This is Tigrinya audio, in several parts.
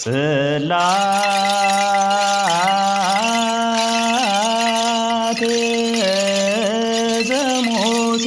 ጽላቴ ዘሙሴ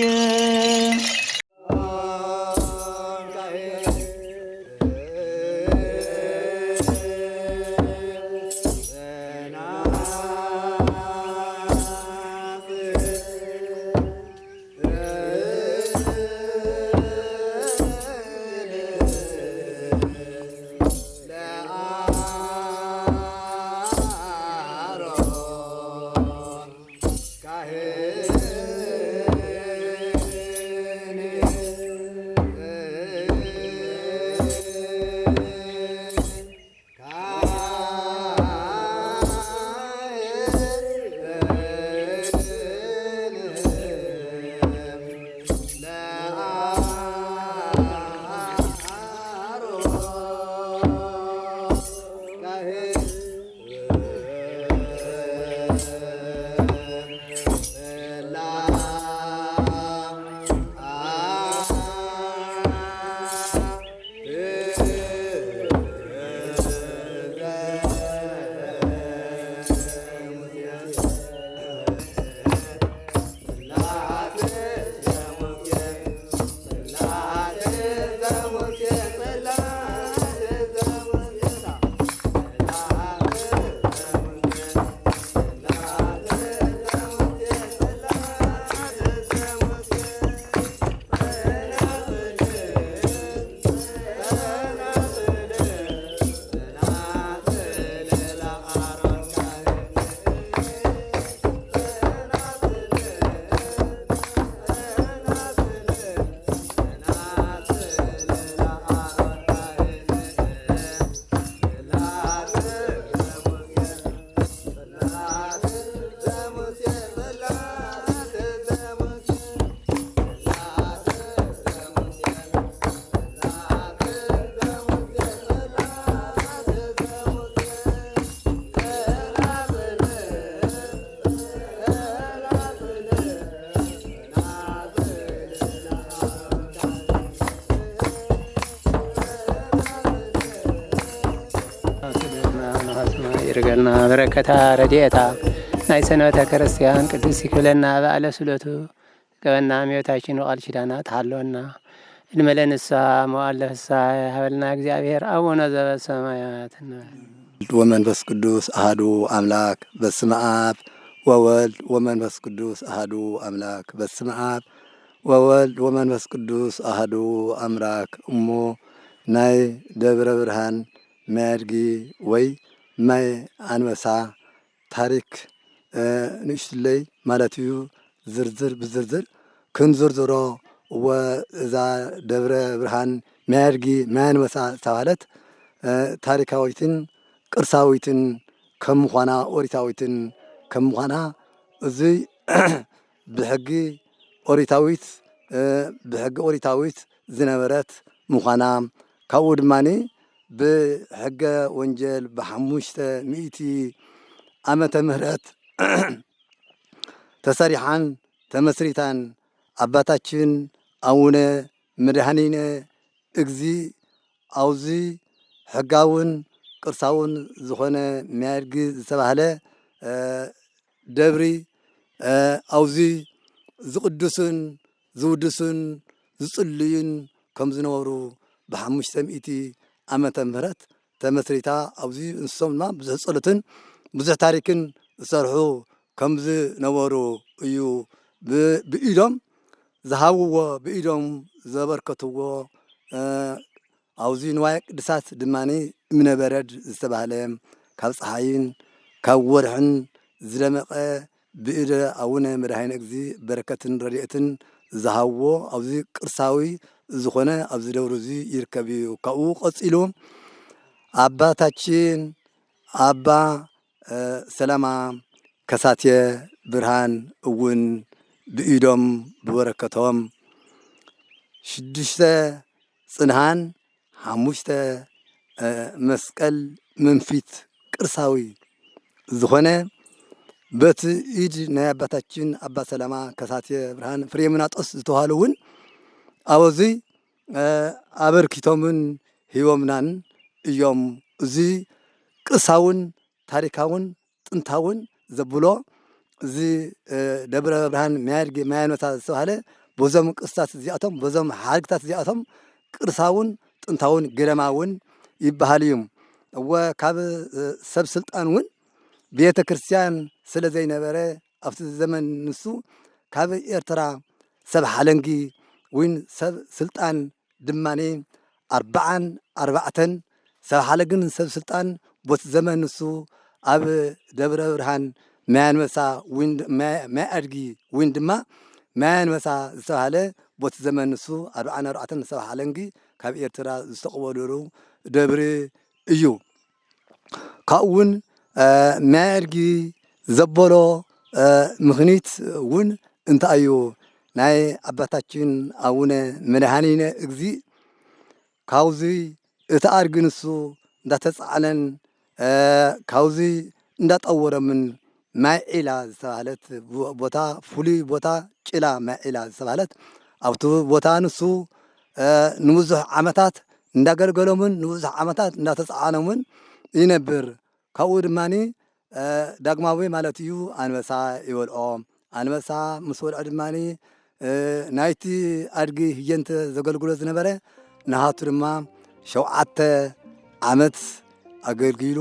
ይርገልና በረከታ ረድኤታ ናይ ሰንበተ ክርስቲያን ቅዱስ ይክብለና በዓለ ስሉቱ ገበና እመቤታችን ወቃል ኪዳናት ሃሎና እንመለ ንስሐ መዋዕለ ፍስሐ ሀበልና እግዚአብሔር አቡነ ዘበሰማያት ወመንፈስ ቅዱስ አሐዱ አምላክ በስመ አብ ወወልድ ወመንፈስ ቅዱስ አሐዱ አምላክ በስመ አብ ወወልድ ወመንፈስ ቅዱስ አሐዱ አምላክ እሞ ናይ ደብረ ብርሃን መያድጊ ወይ ማይ አንበሳ ታሪክ ንሽለይ ማለት እዩ ዝርዝር ብዝርዝር ክንዝርዝሮ ወዛ ደብረ ብርሃን መያድጊ ማይ አንበሳ ተባለት ታሪካዊትን ቅርሳዊትን ከም ምዃና ኦሪታዊትን ከም ምዃና እዚ ብሕጊ ኦሪታዊት ዝነበረት ምዃና ካብኡ ድማኒ بحق وانجل بحموشته مئتي ዓመተ ምህረት ተሰሪሓን ተመስሪታን አባታችን አቡነ መድኃኒነ እግዚ አውዚ ሕጋውን ቅርሳውን ዝኾነ ሚያድግ ዝተባህለ ደብሪ አውዚ ዝቅዱስን ዝውድስን ዝጽልዩን ከም ዝነበሩ በሐሙሽተ ሚእቲ ዓመተ ምህረት ተመስሪታ አውዚ እንስሶም ድማ ብዙሕ ጸሎትን ብዙሕ ታሪክን ዝሰርሑ ከም ዝነበሩ እዩ ብኢዶም ዝሃብዎ ብኢዶም ዘበርከትዎ አውዚ ንዋየ ቅድሳት ድማኒ እምነበረድ ዝተባህለ ካብ ፀሓይን ካብ ወርሕን ዝደመቐ ብኢደ አቡነ መድኃኒነ እግዚ በረከትን ረድኤትን ዝሃብዎ አውዚ ቅርሳዊ ዝኾነ ኣብዚ ደብሩ እዚ ይርከብ እዩ። ካብኡ ቀፂሉ አባታችን አባ ሰላማ ከሳቴ ብርሃን እውን ብኢዶም ብበረከቶም 6 ጽንሃን 5 መስቀል መንፊት ቅርሳዊ ዝኾነ በቲ ኢድ ናይ አባታችን አባ ሰላማ ከሳቴ ብርሃን ፍሬምናጦስ ዝተዋሃሉውን አወዚ አበርኪቶምን ሂቦምናን እዮም እዚ ቅርሳውን ታሪካውን ጥንታውን ዘብሎ እዚ ደብረ ብርሃን ማያድጊ ማያኖታ ዝተባሃለ በዞም ቅርስታት እዚኣቶም በዞም ሓድግታት እዚኣቶም ቅርሳውን ጥንታውን ገዳማውን ይበሃል እዩ። እወ ካብ ሰብ ስልጣን እውን ቤተ ክርስቲያን ስለ ዘይነበረ ኣብቲ ዘመን ንሱ ካብ ኤርትራ ሰብ ሓለንጊ ወይን ሰብ ስልጣን ድማኔ 44 ሰብ ሓለግን ሰብ ስልጣን ቦት ዘመን ንሱ ኣብ ደብረ ብርሃን ማያንበሳ ወይን ማያድጊ ወይን ድማ ማያንበሳ ዝተባሃለ ቦት ዘመን ንሱ 44 ሰብ ሓለንጊ ካብ ኤርትራ ዝተቀበለሉ ደብሪ እዩ። ካብኡ እውን ማያድጊ ዘበሎ ምኽኒት እውን እንታይ እዩ? ናይ አባታችን አቡነ መድኃኒነ እግዚእ ካውዚ እቲ አድጊ ንሱ እንዳተጻዕነን ካውዚ እንዳጠወረምን ማይ ዒላ ዝተባሃለት ቦታ ፍሉይ ቦታ ጭላ ማይ ዒላ ዝተባሃለት ኣብቲ ቦታ ንሱ ንብዙሕ ዓመታት እንዳገልገሎምን ንብዙሕ ዓመታት እንዳተጻዕኖምን ይነብር። ካብኡ ድማኒ ዳግማዊ ማለት እዩ አንበሳ ይበልዖ። አንበሳ ምስ በልዖ ድማኒ ናይቲ አድጊ ህየንተ ዘገልግሎ ዝነበረ ናሃቱ ድማ 7 ዓመት አገልጊሉ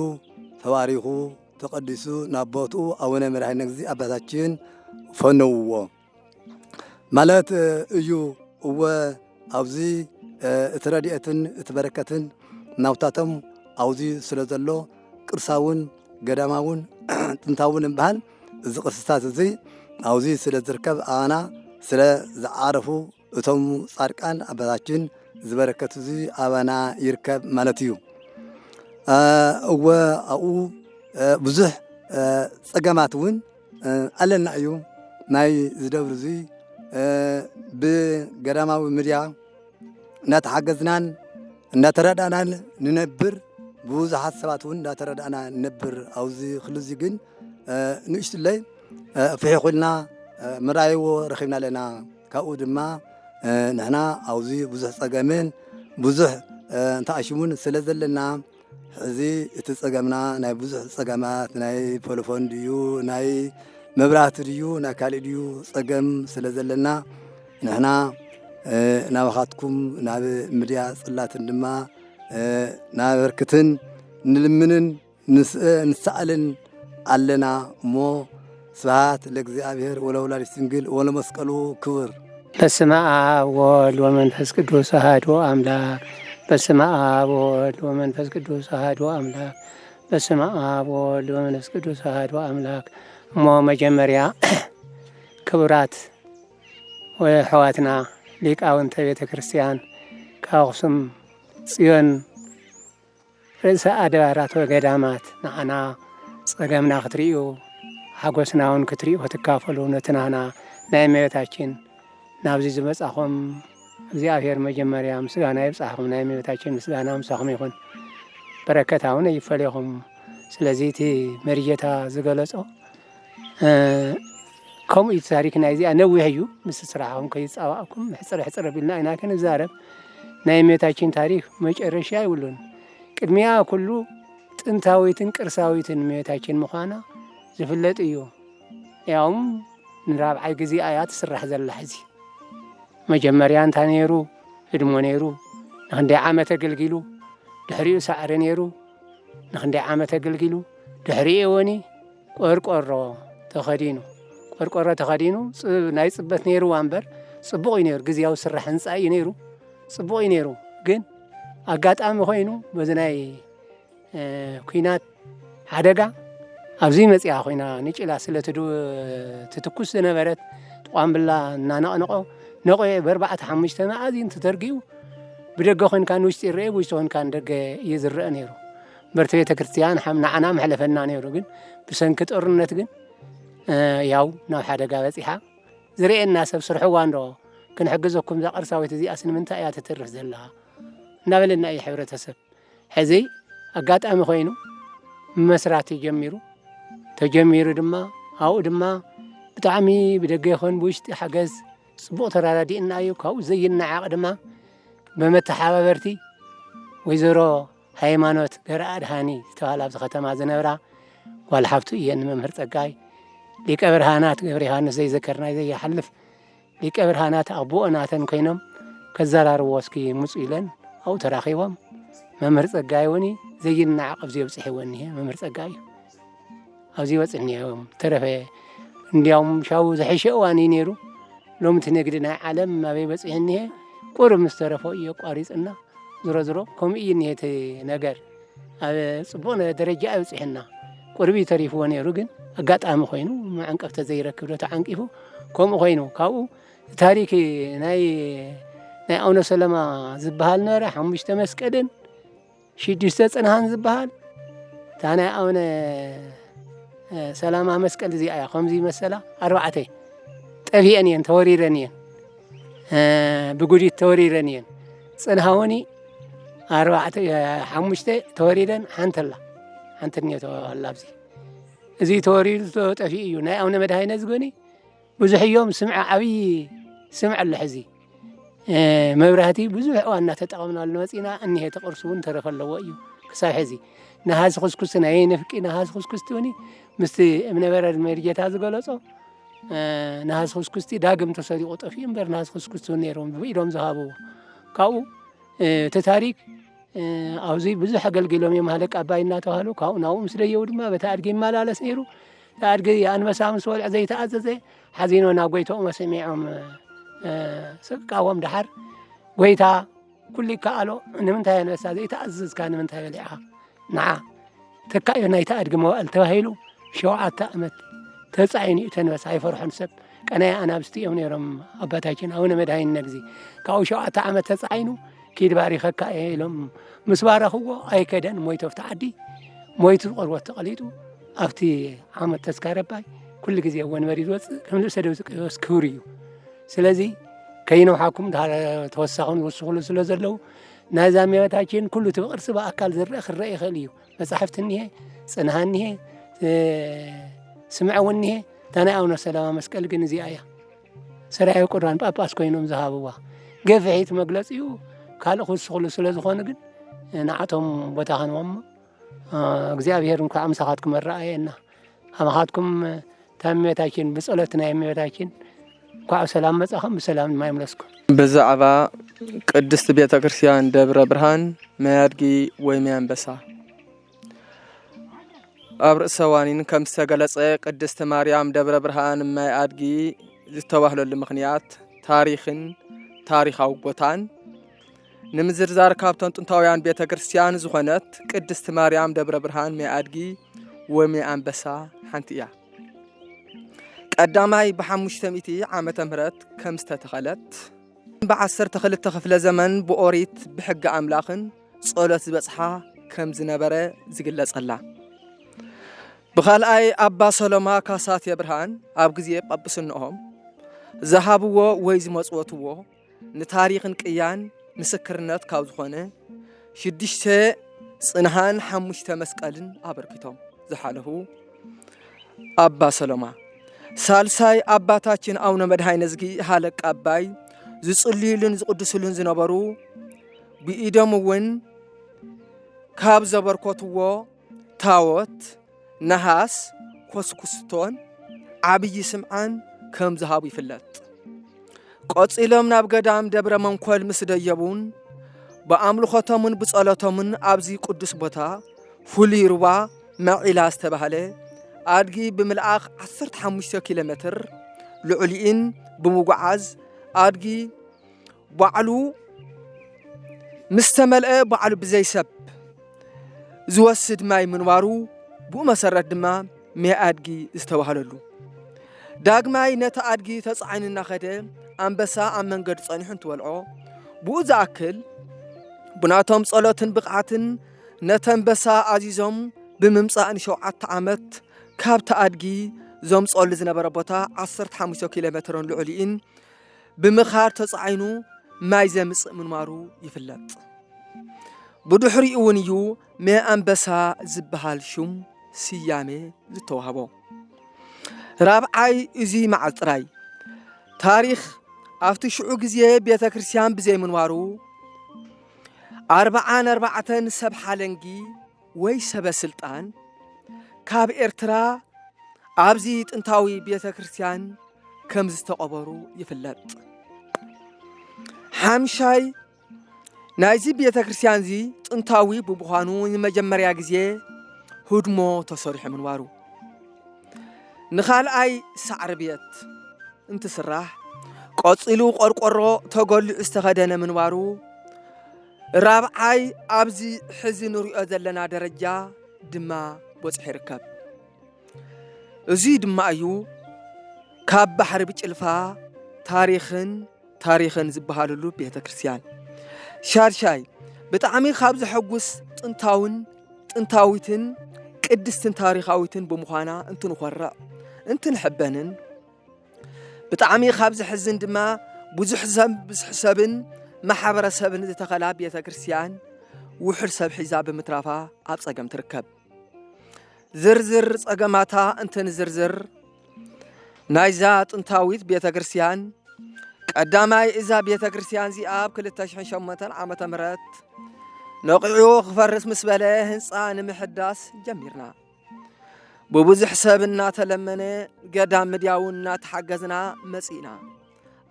ተባሪኹ ተቀዲሱ ናብ ቦትኡ አቡነ መድኃኒነ እግዚእ አባታችን ፈነውዎ ማለት እዩ። እወ ኣብዚ እቲ ረድኤትን እቲ በረከትን ናውታቶም ኣብዚ ስለ ዘሎ ቅርሳውን ገዳማውን ጥንታውን እምበሃል እዚ ቅርስታት እዚ ኣብዚ ስለ ዝርከብ ኣና ስለ ዝዓረፉ እቶም ጻድቃን አባታችን ዝበረከቱ እዚ ኣባና ይርከብ ማለት እዩ። እወ ኣብኡ ብዙሕ ፀገማት እውን ኣለና እዩ። ናይ ዝደብር እዚ ብገዳማዊ ሚድያ እናተሓገዝናን እናተረዳእናን ንነብር ብዙሓት ሰባት እውን እናተረዳእና ንነብር። ኣብዚ ክልዚ ግን ንእሽትለይ ፍሒኹ ኢልና ምርኣይዎ ረኺብና ኣለና። ካብኡ ድማ ንሕና ኣብዚ ብዙሕ ፀገምን ብዙሕ እንተኣሽሙን ስለ ዘለና ሕዚ እቲ ፀገምና ናይ ብዙሕ ፀገማት ናይ ፖሎፎን ድዩ ናይ መብራህቲ ድዩ ናይ ካልእ ድዩ ፀገም ስለ ዘለና ንሕና ናባኻትኩም ናብ ሚድያ ጽላትን ድማ ናበርክትን ንልምንን ንሰኣልን ኣለና እሞ ስብሐት ለእግዚአብሔር ወለወላዲቱ ድንግል ወለመስቀሉ ክቡር። በስመ አብ ወወልድ ወመንፈስ ቅዱስ አሐዱ አምላክ። በስመ አብ ወወልድ ወመንፈስ ቅዱስ አሐዱ አምላክ። በስመ አብ ወወልድ ወመንፈስ ቅዱስ አሐዱ አምላክ። እሞ መጀመሪያ ክቡራት ወሕዋትና ሊቃውንተ ቤተ ክርስቲያን ከአክሱም ጽዮን ርእሰ አድባራት ወገዳማት ንዓና ፀገምና ክትርእዩ ሓጎስና እውን ክትርእዩ ክትካፈሉ ነትናና ናይ እመቤታችን ናብዚ ዝመጻኹም እግዚአብሔር መጀመሪያ ምስጋና ይብጻሕኩም። ናይ እመቤታችን ምስጋና ምሳኹም ይኹን፣ በረከታ እውን ይፈልየኹም። ስለዚ እቲ መሪጌታ ዝገለጾ ከምኡ እዩ ታሪክ ናይ እዚኣ ነዊሕ እዩ። ምስ ስራሕኩም ከይፀባእኩም ሕፅረ ሕፅረ ቢልና ኢና ክንዛረብ። ናይ እመቤታችን ታሪክ መጨረሻ ይብሉን። ቅድሚያ ኩሉ ጥንታዊትን ቅርሳዊትን እመቤታችን ምዃና ዝፍለጥ እዩ። ያውም ንራብዓይ ጊዜ እያ ትስራሕ ዘላ ሕዚ። መጀመርያ እንታይ ነይሩ? ህድሞ ነይሩ። ንክንደይ ዓመት አገልጊሉ ድሕሪኡ ሳዕሪ ነይሩ። ንክንደይ ዓመት አገልጊሉ ድሕሪኡ ወኒ ቆርቆሮ ተኸዲኑ ቆርቆሮ ተኸዲኑ ናይ ጽበት ነይሩዋ እምበር ጽቡቕ እዩ ነይሩ። ግዜያዊ ስራሕ ህንፃ እዩ ነይሩ። ጽቡቕ እዩ ነይሩ። ግን አጋጣሚ ኮይኑ በዚ ናይ ኩናት ሓደጋ ኣብዚ መጽያ ኮይና ንጭላ ስለ ትትኩስ ዝነበረት ቋምብላ እናነቕንቆ ነቆየ ብ4-5 መዓዝን ተተርጊኡ ብደገ ኮይንካ ንውሽጢ ይርአ፣ ብውሽጢ ኮይንካ ንደገ እዩ ዝርአ ነይሩ። በርቲ ቤተ ክርስቲያን ንዓና መሕለፈና ነይሩ። ግን ብሰንኪ ጦርነት ግን ያው ናብ ሓደጋ በፂሓ ዝርአና ሰብ ስርሕዋ እንዶ ክንሕግዘኩም ዛ ቅርሳዊት እዚኣስ ንምንታይ እያ ትትርፍ ዘላ እናበለና እዩ ሕብረተሰብ። ሕዚ አጋጣሚ ኮይኑ መስራት ተጀሚሩ ድማ ኣብኡ ድማ ብጣዕሚ ብደገ ይኹን ብውሽጢ ሓገዝ ጽቡቕ ተራዳዲእና እዩ። ካብኡ ዘይነዓቕ ድማ ብመተሓባበርቲ ወይዘሮ ሃይማኖት ገራ አድሃኒ ዝተባሃላ ኣብዚ ከተማ ዝነብራ ጓል ሓፍቱ እየን መምህር ፀጋይ ሊቀ ብርሃናት ገብረ ዮሃንስ ዘይዘከርና ዘይሓልፍ ሊቀ ብርሃናት ኣቦኦናተን ኮይኖም ከዘራርቦ እስኪ ምፁ ኢለን ኣብኡ ተራኺቦም መምህር ፀጋይ እውን ዘይናዓቅ ኣብዚ የብፅሕዎ እኒሄ መምህር ፀጋይ እዩ ኣብዚ ይወፅእ እኒሄዎም ተረፈ እንዲያውም ሻው ዝሐሸ እዋን እዩ ነይሩ ሎሚ እቲ ንግዲ ናይ ዓለም ኣበይ በፂሕ እኒሄ ቁርብ ምስ ተረፈ እዩ ኣቋሪፅና ዝሮ ዝሮ ከምኡ እዩ እኒሄ እቲ ነገር ኣብ ፅቡቕ ደረጃ ኣይበፂሕና ቁርቢ ተሪፍዎ ነይሩ ግን ኣጋጣሚ ኮይኑ ማዕንቀፍ ተዘይረክብ ዶ ተዓንቂፉ ከምኡ ኮይኑ ካብኡ ታሪክ ናይ ኣቡነ ሰላማ ዝበሃል ነበረ 5 መስቀልን 6 ፅንሃን ዝበሃል እታ ናይ ኣቡነ ሰላማ መስቀል እዚኣ እያ ከምዚ መሰላ 4 ጠፊአን እየን ተወሪረን እየን ብጉዲት ተወሪረን እየን ፅንሃ እውን 5 ተወሪረን ሓንተላ ሓንቲ እኒአቶ ኣላ ኣብዚ እዚ ተወሪሩ ጠፊኡ እዩ ናይ ኣቡነ መድሃይነ ዝጎኒ ብዙሕ እዮም ስምዐ ዓብዪ ስምዐ ኣሎ ሕዚ መብራህቲ ብዙሕ እዋን እናተጠቐምናሉ መፂና እኒሄ ተቕርሱ እውን ተረፈ ኣለዎ እዩ ክሳብ ሕዚ ነሃዚ ኩስኩስቲ ናይ ንፍቂ ነሃዚ ኩስኩስቲ እውን ምስቲ እምነበረድ መርጌታ ዝገለፆ ነሃዚ ኩስኩስቲ ዳግም ተሰሪቑ ጠፊኡ እምበር ነሃዚ ኩስኩስቲ እውን ነይሮም ብኢዶም ዝሃብዎ ካብኡ እቲ ታሪክ ኣብዚ ብዙሕ ኣገልጊሎም እዮም ሃለቃ ኣባይ እናተባህሉ ካብኡ ናብኡ ምስ ደየቡ ድማ በቲ ኣድጊ ይመላለስ ነይሩ ኣድጊ ኣንበሳ ምስ በልዐ ዘይተኣዘዘ ሓዚኖ ናብ ጎይትኦም ሰሚዖም ስቃወም ድሓር ጎይታ ኩሉ ይከኣሎ ንምንታይ ኣንበሳ ዘይተኣዘዝካ ንምንታይ በሊዕኻ ንዓ ተካዮ ናይቲ ኣድጊ መዋእል ተባሂሉ 7 ዓመት ተፃዒኑ እዩ ተንበሳ ኣይፈርሖን ሰብ ቀናይ ኣናብስቲ እዮም ነይሮም ኣባታችን ኣቡነ መድሃይነ ግዜ ካብኡ 7 ዓመት ተፃዒኑ ኪድ ባሪኸካ ኢሎም ምስ ባረኽዎ ኣይከደን ሞይቱ ኣብቲ ዓዲ ሞይቱ ቆርቦት ተቐሊጡ ኣብቲ ዓመት ተስካረባይ ኩሉ ግዜ ወንበሪ ዝወፅእ ከም ልብሰ ደብዚ ቅዮስ ክብሪ እዩ ስለዚ ከይነውሓኩም ተወሳኹን ዝውስኽሉ ስለ ዘለዉ ናይዛ እመቤታችን ኩሉ እቲ ብቅርሲ ብኣካል ዝርአ ክረአ ይኽእል እዩ መፃሕፍቲ እኒሄ ፅንሃ እኒሄ ስምዐ እውን እኒሄ እታ ናይ ኣቡነ ሰላማ መስቀል ግን እዚኣ እያ ሰራይ ቁራን ጳጳስ ኮይኖም ዝሃብዋ ገፊሒት መግለፂ እዩ ካልእ ክውስኽሉ ስለ ዝኾኑ ግን ንዓቶም ቦታ ኸንቦሞ እግዚኣብሔር እንኳ ኣምሳኻትኩም ኣረኣየና ኣማኻትኩም እታ እመቤታችን ብፀሎት ናይ እመቤታችን እንኳ ሰላም መጻኸም ብሰላም ድማ ይምለስኩም ብዛዕባ ቅድስት ቤተ ክርስቲያን ደብረ ብርሃን መያድጊ ወይ መያንበሳ ኣብ ርእሰ ዋኒን ከም ዝተገለጸ ቅድስት ማርያም ደብረ ብርሃን መያድጊ ዝተባህለሉ ምኽንያት ታሪኽን ታሪኻዊ ቦታን ንምዝርዛር ካብቶም ጥንታውያን ቤተ ክርስቲያን ዝኾነት ቅድስት ማርያም ደብረ ብርሃን መያድጊ ወይ መያንበሳ ሓንቲ እያ ቀዳማይ ብ500 ዓመተ ምህረት ከም ዝተተኸለት ብ12 ክፍለ ዘመን ብኦሪት ብሕጊ ኣምላኽን ጸሎት ዝበጽሓ ከም ዝነበረ ዝግለጸላ ብኻልኣይ ኣባ ሰሎማ ካሳቴ ብርሃን ኣብ ግዜ ጳጳስንኦም ዝሃብዎ ወይ ዝመጽወትዎ ንታሪኽን ቅያን ምስክርነት ካብ ዝኾነ 6 ፅንሃን 5 መስቀልን ኣበርኪቶም ዝሓለፉ ኣባ ሰሎማ ሳልሳይ ኣባታችን ኣቡነ መድሃይነ ዝጊ ሃለቃ ኣባይ ዝጽልዩልን ዝቅድሱልን ዝነበሩ ብኢዶም እውን ካብ ዘበርኮትዎ ታወት ነሃስ ኮስኩስቶን ዓብይ ስምዓን ከም ዝሃቡ ይፍለጥ ቆፂሎም ናብ ገዳም ደብረ መንኮል ምስ ደየቡን በኣምልኾቶምን ብጸሎቶምን ኣብዚ ቅዱስ ቦታ ፍሉይ ሩባ መዒላ ዝተባህለ ኣድጊ ብምልኣኽ 15 ኪሎ ሜትር ልዑልኢን ብምጓዓዝ ኣድጊ ባዕሉ ምስተመልአ ባዕሉ ብዘይሰብ ዝወስድ ማይ ምንባሩ ብኡ መሰረት ድማ መያድጊ ዝተባህለሉ ዳግማይ ነታ ኣድጊ ተጻዒኑ እናኸደ ኣንበሳ ኣብ መንገዲ ጸኒሑ እንትበልዖ ብኡ ዝኣክል ብናቶም ጸሎትን ብቕዓትን ነታ ኣንበሳ ኣዚዞም ብምምጻእ ን7 ዓመት ካብቲ ኣድጊ ዘምጽሉ ዝነበረ ቦታ 15 ኪሎ ሜትርን ልዑልኢን ብምኻር ተጻዒኑ ማይ ዘምጽእ ምንባሩ ይፍለጥ ብድሕሪኡ እውን እዩ መኣንበሳ ዝበሃል ሹም ስያሜ ዝተዋህቦ ራብዓይ እዚ መዓዝ ጥራይ ታሪኽ ኣብቲ ሽዑ ግዜ ቤተ ክርስቲያን ብዘይ ምንባሩ 44 ሰብ ሓለንጊ ወይ ሰበ ስልጣን ካብ ኤርትራ ኣብዚ ጥንታዊ ቤተ ክርስቲያን ከም ዝተቀበሩ ይፍለጥ። ሓምሻይ ናይዚ ቤተ ክርስቲያን እዚ ጥንታዊ ብምዃኑ ንመጀመርያ ግዜ ህድሞ ተሰሪሑ ምንባሩ። ንኻልኣይ ሳዕሪ ቤት እንትስራሕ ቆፂሉ ቆርቆሮ ተገሊዑ ዝተኸደነ ምንባሩ። ራብዓይ ኣብዚ ሕዚ ንሪኦ ዘለና ደረጃ ድማ በፂሑ ይርከብ። እዚ ድማ እዩ ካብ ባሕሪ ብጭልፋ ታሪኽን ዝበሃለሉ ቤተ ክርስቲያን። ሻድሻይ ብጣዕሚ ካብ ዘሐጉስ ጥንታዊትን ቅድስትን ታሪኻዊትን ብምዃና እንትንኮርዕ እንትንሕበንን ብጣዕሚ ካብ ዝሕዝን ድማ ብዙሕ ሰብን ማሕበረሰብን ዝተኸላ ቤተ ክርስቲያን ውሕድ ሰብ ሒዛ ብምትራፋ ኣብ ፀገም ትርከብ። ዝርዝር ፀገማታ እንትንዝርዝር ናይዛ ጥንታዊት ቤተ ክርስቲያን ቀዳማይ እዛ ቤተ ክርስቲያን እዚኣ ኣብ 2008 ዓመተ ምህረት ነቂዑ ክፈርስ ምስ በለ ህንፃ ንምሕዳስ ጀሚርና ብብዙሕ ሰብ እናተለመነ ገዳም ምድያው እናተሓገዝና መፂና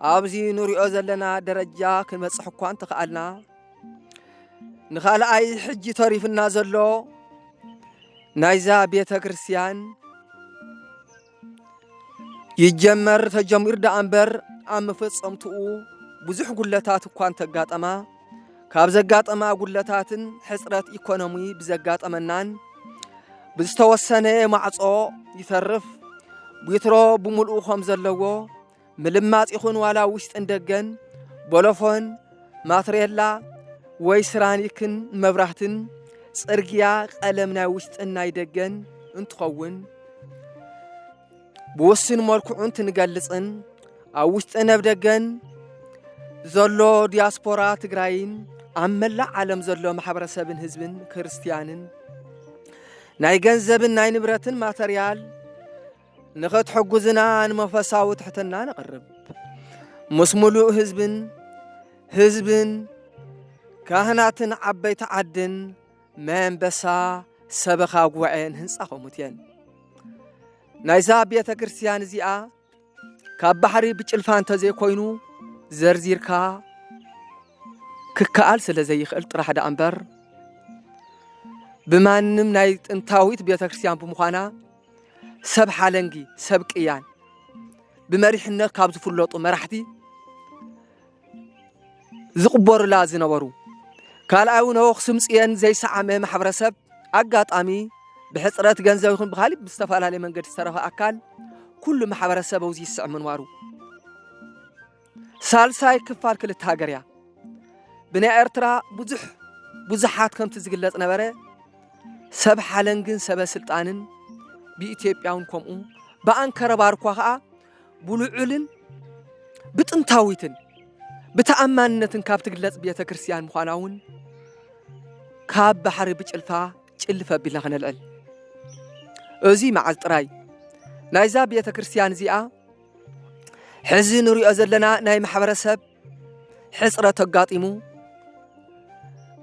ኣብዚ ንሪኦ ዘለና ደረጃ ክንበፅሕ እኳ እንተኽኣልና ንኻልኣይ ሕጂ ተሪፍና ዘሎ ናይዛ ቤተ ክርስቲያን ይጀመር ተጀሚሩ ዳ እምበር ኣብ መፈፀምትኡ ብዙሕ ጉለታት እኳ እንተጋጠማ ካብ ዘጋጠማ ጉለታትን ሕፅረት ኢኮኖሚ ብዘጋጠመናን ብዝተወሰነ ማዕጾ ይተርፍ ቢትሮ ብምልኡ ከም ዘለዎ ምልማፅ ይኹን ዋላ ውሽጥን ደገን ቦሎፎን ማትሬላ ወይ ስራኒክን መብራህትን ፅርግያ ቀለም ናይ ውሽጥን ናይ ደገን እንትኸውን ብውስን መልክዑን ትንገልፅን ኣብ ውሽጥን ኣብ ደገን ዘሎ ዲያስፖራ ትግራይን ኣብ መላእ ዓለም ዘሎ ማሕበረሰብን ህዝብን ክርስቲያንን ናይ ገንዘብን ናይ ንብረትን ማተርያል ንኽትሕጉዝና ንመንፈሳዊ ትሕትና ነቕርብ። ምስ ሙሉእ ህዝብን ካህናትን ዓበይቲ ዓድን መንበሳ ሰበኻ ጉባኤን ህንፃ ኸሙት እየን። ናይዛ ቤተ ክርስቲያን እዚኣ ካብ ባሕሪ ብጭልፋ እንተዘይኮይኑ ዘርዚርካ ክከኣል ስለ ዘይኽእል ጥራሕ ዳ እምበር ብማንም ናይ ጥንታዊት ቤተ ክርስቲያን ብምዃና ሰብ ሓለንጊ ሰብ ቅያን ብመሪሕነት ካብ ዝፍለጡ መራሕቲ ዝቕበሩላ ዝነበሩ ካልኣይ እውን ኣኽሱም ፅዮን ዘይሰዓመ ማሕበረሰብ ኣጋጣሚ ብሕፅረት ገንዘብ ይኹን ብኻሊእ ብዝተፈላለየ መንገዲ ዝተረኸ ኣካል ኩሉ ማሕበረሰብ ኣብዚ ይስዕ ምንባሩ። ሳልሳይ ክፋል ክልተ ሃገር እያ። ብናይ ኤርትራ ብዙሓት ከምቲ ዝግለጽ ነበረ ሰብ ሓለንግን ሰበ ስልጣንን ብኢትዮጵያውን ከምኡ ብኣንከረ ባርኳ ከዓ ብልዑልን ብጥንታዊትን ብተኣማንነትን ካብ ትግለጽ ቤተ ክርስቲያን ምዃና እውን ካብ ባሕሪ ብጭልፋ ጭልፈ ኣቢልና ክነልዕል። እዚ መዓዝ ጥራይ ናይዛ ቤተ ክርስቲያን እዚኣ ሕዚ ንሪኦ ዘለና ናይ ማሕበረሰብ ሕፅረት ኣጋጢሙ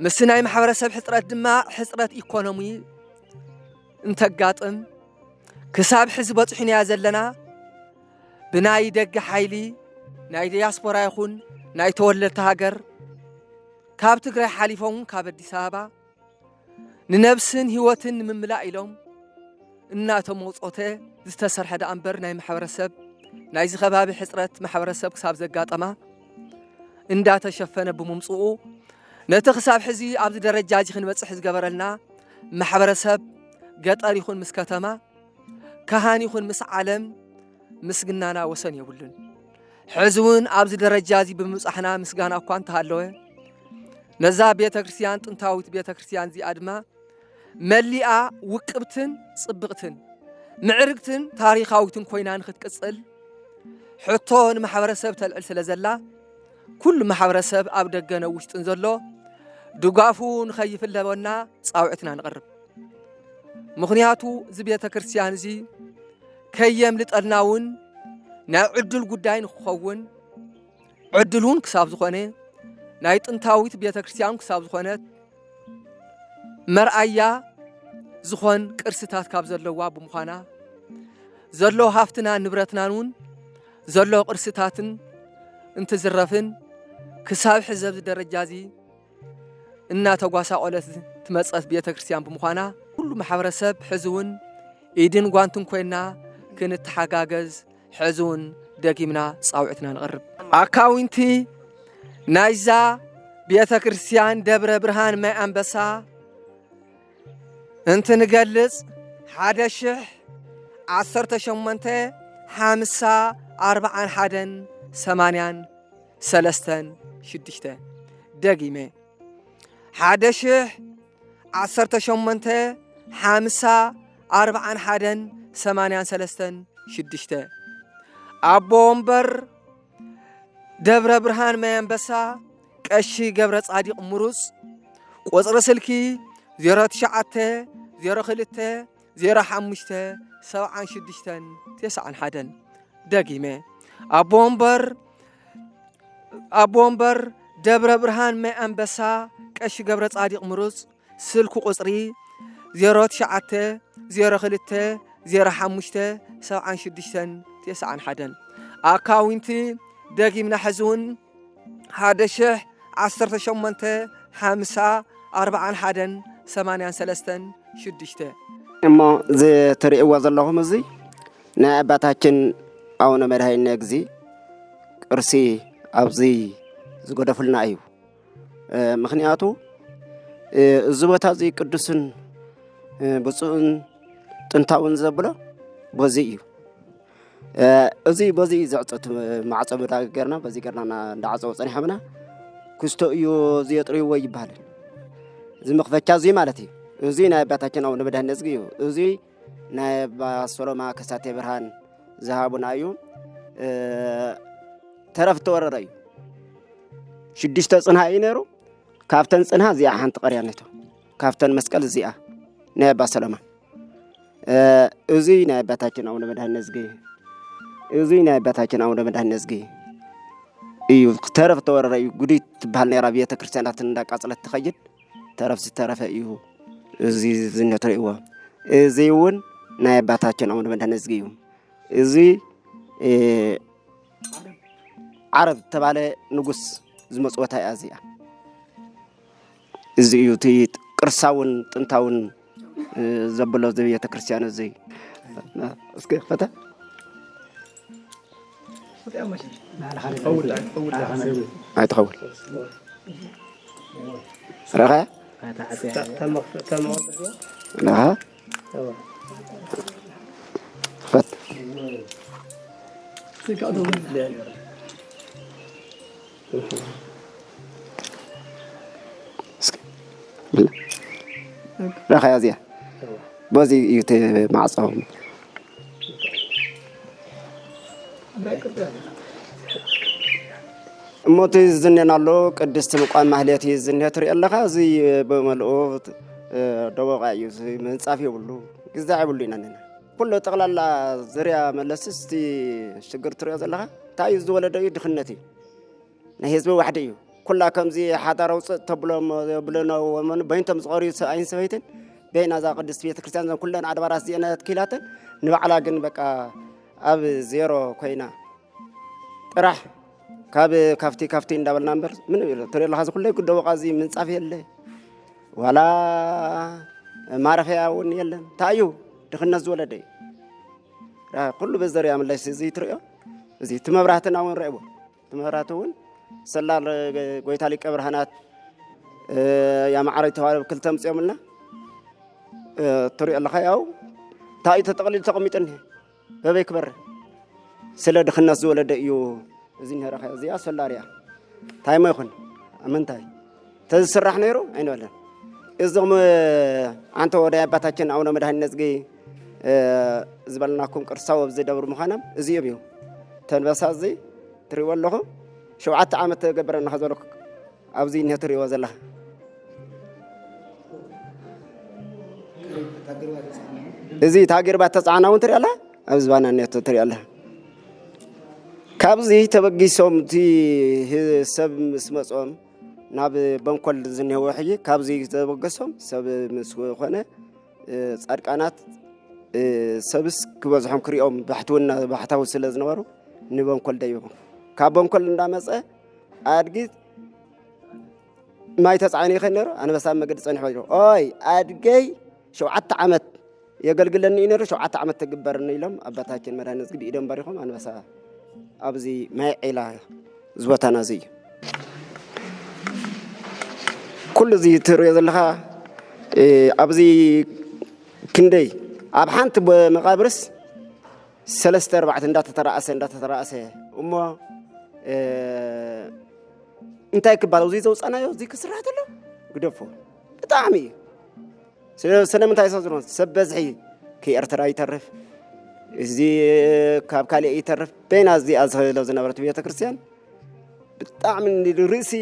ምስ ናይ ማሕበረሰብ ሕፅረት ድማ ሕፅረት ኢኮኖሚ እንተጋጥም ክሳብ ሕዚ በፂሑንያ ዘለና ብናይ ደገ ሓይሊ ናይ ዲያስፖራ ይኹን ናይ ተወለድቲ ሃገር ካብ ትግራይ ሓሊፎም ካብ ኣዲስ ኣበባ ንነብስን ህይወትን ንምምላእ ኢሎም እናተመውፆተ ዝተሰርሐ ዳ እምበር ናይ ማሕበረሰብ ናይዚ ከባቢ ሕፅረት ማሕበረሰብ ክሳብ ዘጋጠማ እንዳተሸፈነ ብምምፅኡ ነቲ ክሳብ ሕዚ ኣብዚ ደረጃ እዚ ክንበፅሕ ዝገበረልና ማሕበረሰብ ገጠር ይኹን ምስ ከተማ ካህን ይኹን ምስ ዓለም ምስግናና ወሰን የብሉን። ሕዚ እውን ኣብዚ ደረጃ እዚ ብምብፃሕና ምስጋና እኳ እንተሃለወ ነዛ ቤተ ክርስቲያን ጥንታዊት ቤተ ክርስቲያን እዚኣ ድማ መሊኣ ውቅብትን ጽብቕትን ምዕርግትን ታሪኻዊትን ኮይና ንኽትቅፅል ሕቶ ንማሕበረሰብ ተልዕል ስለ ዘላ ኩሉ ማሕበረሰብ ኣብ ደገነ ውሽጥን ዘሎ ድጋፉ ንኸይፍለበና ፃውዕትና ንቐርብ። ምኽንያቱ እዚ ቤተ ክርስቲያን እዚ ከየምልጠልና እውን ናይ ዕድል ጉዳይ ንክኸውን ዕድል እውን ክሳብ ዝኾነ ናይ ጥንታዊት ቤተ ክርስቲያን ክሳብ ዝኾነት መርአያ ዝኾን ቅርስታት ካብ ዘለዋ ብምዃና ዘሎ ሃፍትና ንብረትናን ዘሎ ቅርስታትን እንትዝረፍን ክሳብ ሕዘብ ደረጃ እዚ እናተጓሳቆለት ትመፀት ቤተ ክርስቲያን ብምዃና ኩሉ ማሕበረሰብ ሕዝውን ኢድን ጓንትን ኮይና ክንተሓጋገዝ ሕዝውን ደጊምና ጻውዕትና ንቐርብ ኣካውንቲ ናይዛ ቤተ ክርስቲያን ደብረ ብርሃን ማይ ኣንበሳ እንትንገልጽ 1,1841,86 ደጊሜ 1,1841,86 ኣቦ ወንበር ደብረ ብርሃን ማይ ኣንበሳ ቀሺ ገብረ ጻዲቕ ምሩጽ ቁጽሪ ስልኪ 0902057691 ደጊሜ ኣቦ ወንበር ደብረ ብርሃን ማይ ኣንበሳ ቀሺ ገብረ ጻዲቕ ምሩጽ ስልኩ ቁጽሪ 0902057691 ኣካውንቲ ደጊምና ሕዝውን 1,1841,86 እሞ ዝትርእይዎ ዘለኹም እዚ ናይ ኣባታችን ኣቡነ መድኃኒነ እግዚእ ቅርሲ ኣብዚ ዝገደፍልና እዩ። ምክንያቱ እዚ ቦታ እዚ ቅዱስን ብፁዕን ጥንታውን ዘብሎ በዚ እዩ። እዚ በዚ ዘዕፀት ማዕፀ ብዳግ ገርና በዚ ገርና እንዳዓፀው ፀኒሐምና ክስቶ እዩ ዝየጥርይዎ ይባሃል። እዚ መክፈቻ እዚ ማለት እዩ። እዚ ናይ ኣባታችን ኣቡነ መድኃኒነ እግዚእ እዩ። እዚ ናይ ኣባ ሰሎማ ከሳቴ ብርሃን ዝሃቡና እዩ። ተረፍ ተወረረ እዩ 6 ፅንሃ እዩ ነይሩ። ካብተን ፅንሃ እዚኣ ሓንቲ ቀርያ ነቶ ካብተን መስቀል እዚኣ ናይ ኣባ ሰሎማ እዚ ናይ ኣባታችን ኣቡነ መድኃኒነ እግዚእ እዚ ናይ ኣባታችን ኣቡነ መድኃኒነ እግዚእ እዩ። ተረፍ ተወረረ እዩ። ጉዲት ትበሃል ነይራ ቤተ ክርስቲያናት እንዳቃፅለት ትኸይድ ተረፍ ዝተረፈ እዩ። እዚ ዝነትርእይዎ እዚ እውን ናይ ኣባታችን ኣቡነ መድኃኒነ እግዚእ እዩ። እዚ ዓረብ ተባለ ንጉስ ዝመፅወታ እያ እዚኣ። እዚ እዩ እቲ ቅርሳውን ጥንታውን ዘብሎ ቤተ ክርስቲያን እዚ እስኪ ፈታ ኣይትኸውን ረኸ ፈት ረኸ እዚኣ በዚ እዩ ማዕፀው እሞቲ ዝዝነናሎ ቅድስቲ ምቋም ማህሌት ዝዝነ ትሪኦ ኣለኻ። እዚ በመልኦ ደቦቓ እዩ። ምንፃፍ የብሉ ግዛዕ የብሉ ኢና ነና ኩሉ ጠቕላላ ዝርያ መለስስ እቲ ሽግር ትሪኦ ዘለኻ እንታይ እዩ ዝወለደ እዩ ድኽነት እዩ። ናይ ህዝቢ ዋሕዲ እዩ። ኩላ ከምዚ ሓዳር ኣውፅእ ተብሎም የብለና በይንቶም ዝቐርዩ ሰብኣይን ሰበይትን በይና እዛ ቅድስቲ ቤተ ክርስቲያን ዘን ኩለን ኣድባራት እዚአን ተኪላተን ንባዕላ ግን በቃ ኣብ ዜሮ ኮይና ጥራሕ ካፍቲ እንዳበልና እምበር ምን ትሪኦ ኣለኻ ዝኩለይ ደቦቓ እዚ ምንፃፍ የለ ዋላ ማረፊያ እውን የለን። እንታይ እዩ ድኽነት ዝወለደ እዩ። ኩሉ በዘርያ መለስ እዚ ትሪኦ እዚ እቲ መብራህትና እውን ረእይዎ እቲ መብራህቲ እውን ሰላል ጎይታ ሊቀ ብርሃናት ያማዕረይ ተባለ ክልተ ምፅዮምልና ትሪኦ ኣለኻ ያው እንታይ ተጠቕሊሉ ተቐሚጡ እኒሀ በበይ ክበር ስለ ድኽነት ዝወለደ እዩ። እዚ ነረኸ እዚኣ ሰላርያ እንታይ ሞ ይኹን ምንታይ ተዝስራሕ ነይሩ ኣይንበለን። እዞም ኣንተ ወዳይ ኣባታችን ኣቡነ መድኃኒነ እግዚእ ዝበልናኩም ቅርሳዊ ኣብዚ ደብሩ ምዃኖም እዚኦም እዩ። ተንበሳ እዚ ትሪእዎ ኣለኹም 7 ዓመት ተገበረና ከዘለኩ ኣብዚ እኒሀ ትሪእዎ ዘለኻ እዚ ታጊርባ ተፃዕና እውን ትሪኦ ኣላ ኣብ ዝባና እኒሀቶ ትሪኦ ኣላ። ካብዚ ተበጊሶም እቲ ሰብ ምስ መፅኦም ናብ በንኮል ዝንሄ ወሕይ ካብዚ ዘበገሶም ሰብ ምስ ኮነ ጻድቃናት ሰብስ ክበዝሖም ክሪኦም ባሕትውና ባሕታው ስለ ዝነበሩ ንበንኮል ደይቦም ካብ በንኮል እንዳመፀ ኣድጊ ማይ ተጻዕኒ ይኸነሩ ኣንበሳ መገድ ጸኒሑ ይሮ ኦይ ኣድገይ 7 ዓመት የገልግለኒ ይነሩ 7 ዓመት ተግበርኒ ኢሎም ኣባታችን መድኃኒት ግዲ ኢዶም ባሪኾም ኣንበሳ ኣብዚ ማይ ዒላ ዝቦታና እዚ ኩሉ እዚ ትሪኦ ዘለኻ ኣብዚ ክንደይ ኣብ ሓንቲ መቃብርስ 3-4 እንዳተተራእሰ እሞ እንታይ ክባል እዚ ዘውፃናዮ እዚ ክስራሕ ተሎ ግደፎ ብጣዕሚ ስለምንታይ ሰዝሮ ሰብ በዝሒ ከኤርትራ ይተርፍ እዚ ካብ ካልእ ይተርፍ በይና እዚ ኣዝኸለው ዝነበረት ቤተ ክርስቲያን ብጣዕሚ ርእሲ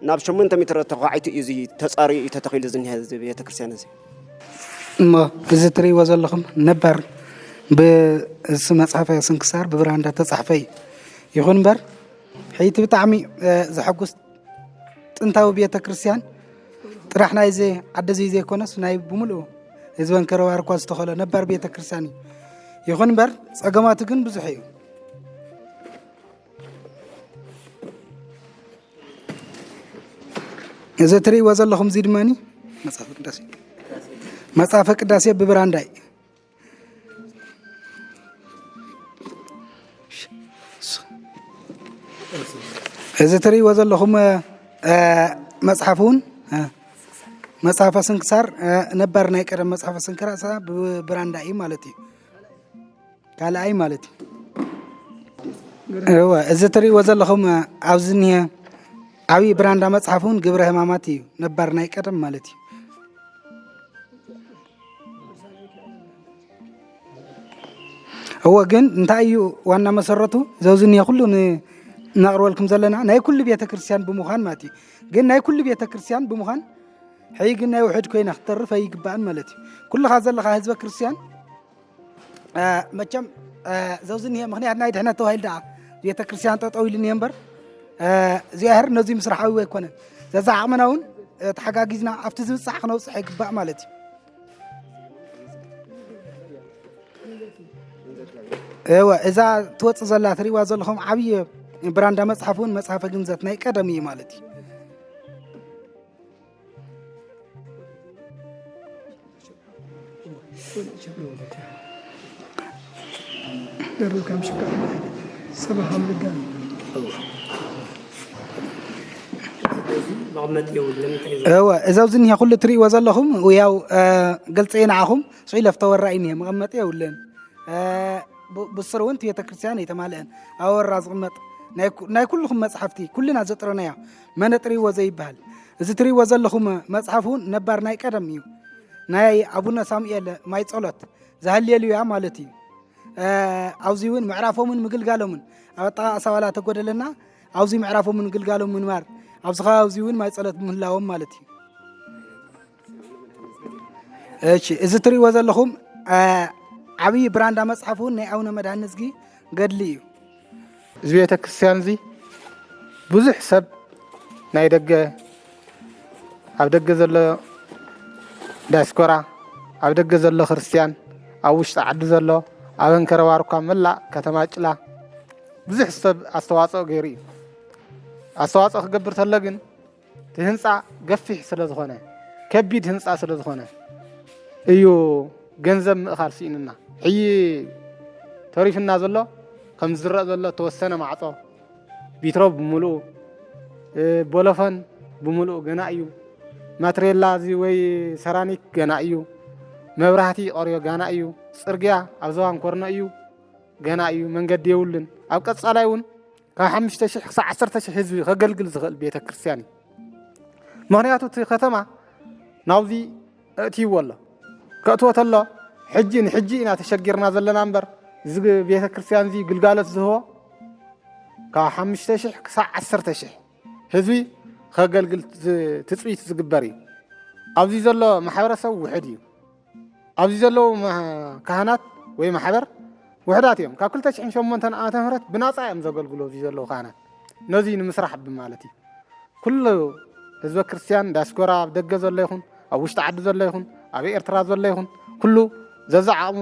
ናብ 8 ሜትር ተኳዒቱ እዚ ተጻሪኡ ተተኺሉ ዝንሄ ቤተ ክርስቲያን እዚ እሞ እዚ ትሪእዎ ዘለኹም ነባር ብስመ መጽሓፈ ስንክሳር ብብራንዳ ተጻሕፈ ይኹን እምበር ሕይቲ ብጣዕሚ ዘሐጉስ ጥንታዊ ቤተ ክርስቲያን ጥራሕ ናይ ዘ ዓደዚ ዘይኮነስ ናይ ብምሉእ ህዝበን ከረባር እኳ ዝተኸሎ ነባር ቤተ ክርስቲያን ይኹን እምበር ጸገማቱ ግን ብዙሕ እዩ እዚ ትሪእዎ ዘለኹም እዚ ድማኒ መጽሓፈ ቅዳሴ ብብራንዳ እዚ ትሪእዎ ዘለኹም መጽሓፉን መጽሓፈ ስንክሳር ነባር ናይ ቀደም መጽሓፈ ስንክሳር ብብራንዳ እዩ ማለት እዩ ካልኣይ ማለት እዩ እዚ ትሪእዎ ዘለኹም ኣብዚ ኒሄ ዓብዪ ብራንዳ መጽሓፉን ግብረ ሕማማት እዩ ነባር ናይ ቀደም ማለት እዩ هو ግን እንታይ እዩ ዋና መሰረቱ ዘውዝን ይኹሉ نقرألكم زلنا ناي كل بيت كريستيان بمخان ماتي قلنا ناي كل بيت كريستيان بمخان حي قلنا واحد كوين اختار في قبان مالتي كل هذا اللي حزب كريستيان ما كم زوجني مخني عنا يدهنا توهيل دع بيت كريستيان تطويل نيمبر زيهر نزيم مسرحوي ويكونه زع مناون تحقاقيزنا افتزو صحنا وصحي قبان مالتي ايوه اذا توصل زلات ري وازلهم عبي براندا مصحفون مصحفه جنزت ناي قدمي مالتي درو كم شكا صباح اللقاء ايوه اذا وزني كل تري وزلهم وياو قلصين معهم صيل فتورعيني مغمط يولن بصرونت يتكريستيان يتمالئن او الراس غمط ناي كلكم مصحفتي كلنا زطرنا ما نطري وزي يبال اذا تري وزلهم مصحفون نبار ناي قدم يو ناي ابونا سامئيل ماي صلوت زهليلو يا مالتي اوزيون معرفهم مغلغالهم ابطا سوالا تغدلنا اوزي معرفهم مغلغالهم منمار ابزخا اوزيون ماي صلوت مهلاهم مالتي ايش اذا تري وزلهم عبي براندا مصحفون ناي اون مدانسغي غدليو زبيته كريستيان زي بزح سب ناي دغ اب دغ زلو داسكورا اب دغ زلو كريستيان اب وشط عد زلو ابن كرواركا ملا كتما چلا بزح سب استواصو غيري استواصو خغبر تلغن تهنصا غفيح سلازخونه كبيد هنصا سلازخونه ايو ገንዘብ ምእኻል ሲንና ሕይ ተሪፍና ዘሎ ከም ዝረአ ዘሎ ተወሰነ ማዕጾ ቢትሮ ብሙሉእ ቦሎፎን ብሙሉእ ገና እዩ ማትሪያላ እዚ ወይ ሰራሚክ ገና እዩ መብራህቲ ቀርዮ ገና እዩ ጽርግያ ኣብ ዘዋን ኮርኖ እዩ ገና እዩ መንገዲ የውልን ኣብ ቀጻላይ እውን ካብ 5000 ክሳብ 10000 ህዝቢ ከገልግል ዝኽእል ቤተ ክርስቲያን እዩ ምክንያቱ እቲ ከተማ ናብዚ እትይዎ ኣሎ كأتوت الله حجينا تشجرنا زلنا أمبر زج بيت كريستيان زي قلقالت زهو كحمش تشح كساع 10 هذي خجل قلت تسويت زجبري أبدي زلوا محبر سو وحدي أبدي زلوا كهنات وين محبر ውሕዳት እዮም ካብ 2008 ዓመተ ምህረት ብናፃ እዮም ዘገልግሎ ዘለዉ ካህናት ነዚ ንምስራሕ ብማለት እዩ ኩሉ ህዝበ ክርስቲያን ዳስፖራ ኣብ ደገ ዘሎ ይኹን ኣብ ውሽጢ ዓዲ ዘሎ ይኹን ኣብ ኤርትራ ዘሎ ይኹን ኩሉ ዘዛዓሙ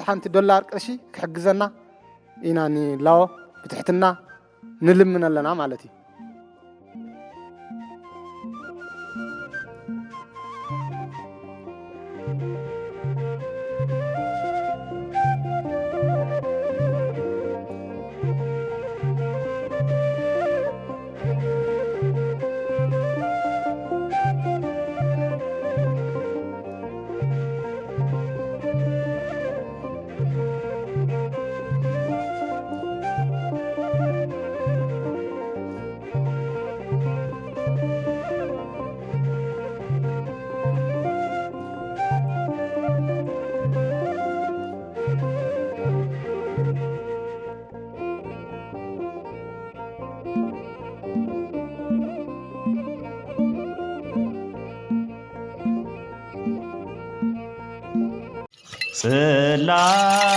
ሓንቲ ዶላር ቅርሺ ክሕግዘና ኢና ንላዎ ብትሕትና ንልምን ኣለና ማለት እዩ ጽላተ